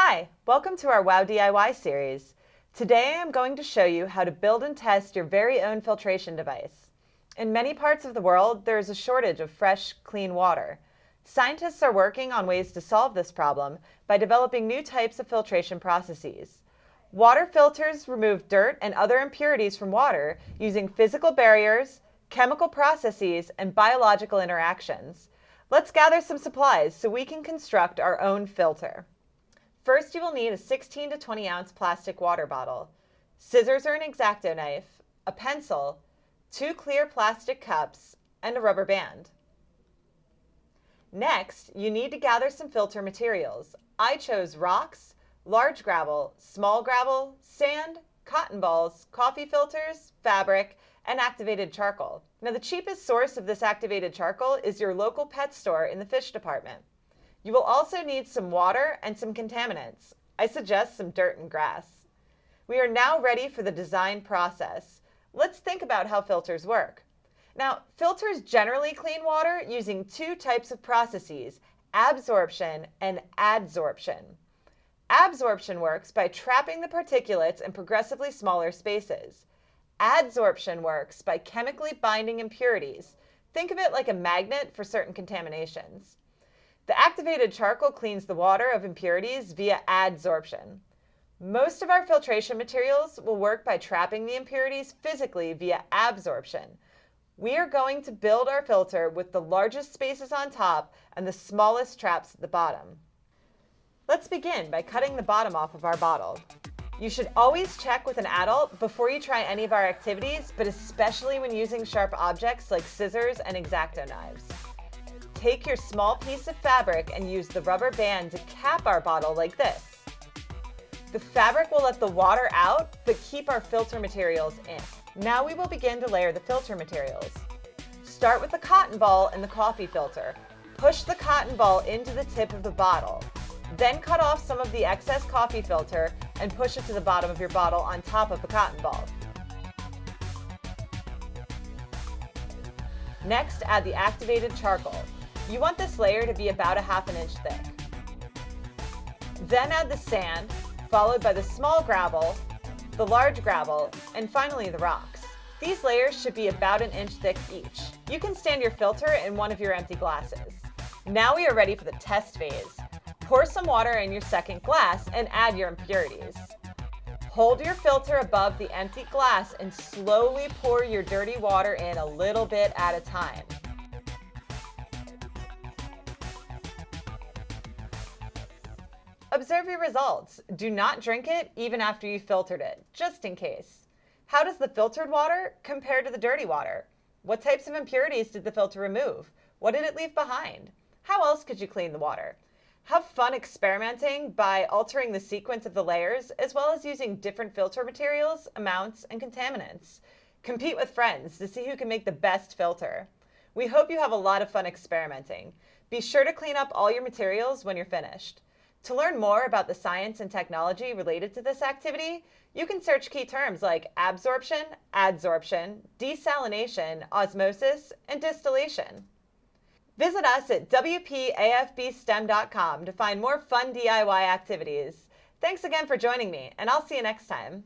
Hi, welcome to our Wow DIY series. Today I'm going to show you how to build and test your very own filtration device. In many parts of the world, there is a shortage of fresh, clean water. Scientists are working on ways to solve this problem by developing new types of filtration processes. Water filters remove dirt and other impurities from water using physical barriers, chemical processes, and biological interactions. Let's gather some supplies so we can construct our own filter. First, you will need a 16 to 20 ounce plastic water bottle, scissors or an X-Acto knife, a pencil, 2 clear plastic cups, and a rubber band. Next, you need to gather some filter materials. I chose rocks, large gravel, small gravel, sand, cotton balls, coffee filters, fabric, and activated charcoal. Now, the cheapest source of this activated charcoal is your local pet store in the fish department. You will also need some water and some contaminants. I suggest some dirt and grass. We are now ready for the design process. Let's think about how filters work. Now, filters generally clean water using 2 types of processes, absorption and adsorption. Absorption works by trapping the particulates in progressively smaller spaces. Adsorption works by chemically binding impurities. Think of it like a magnet for certain contaminations. The activated charcoal cleans the water of impurities via adsorption. Most of our filtration materials will work by trapping the impurities physically via absorption. We are going to build our filter with the largest spaces on top and the smallest traps at the bottom. Let's begin by cutting the bottom off of our bottle. You should always check with an adult before you try any of our activities, but especially when using sharp objects like scissors and X-Acto knives. Take your small piece of fabric and use the rubber band to cap our bottle like this. The fabric will let the water out, but keep our filter materials in. Now we will begin to layer the filter materials. Start with the cotton ball and the coffee filter. Push the cotton ball into the tip of the bottle. Then cut off some of the excess coffee filter and push it to the bottom of your bottle on top of the cotton ball. Next, add the activated charcoal. You want this layer to be about a ½ inch thick. Then add the sand, followed by the small gravel, the large gravel, and finally the rocks. These layers should be about 1 inch thick each. You can stand your filter in one of your empty glasses. Now we are ready for the test phase. Pour some water in your second glass and add your impurities. Hold your filter above the empty glass and slowly pour your dirty water in a little bit at a time. Observe your results. Do not drink it even after you've filtered it, just in case. How does the filtered water compare to the dirty water? What types of impurities did the filter remove? What did it leave behind? How else could you clean the water? Have fun experimenting by altering the sequence of the layers, as well as using different filter materials, amounts, and contaminants. Compete with friends to see who can make the best filter. We hope you have a lot of fun experimenting. Be sure to clean up all your materials when you're finished. To learn more about the science and technology related to this activity, you can search key terms like absorption, adsorption, desalination, osmosis, and distillation. Visit us at wpafbstem.com to find more fun DIY activities. Thanks again for joining me, and I'll see you next time.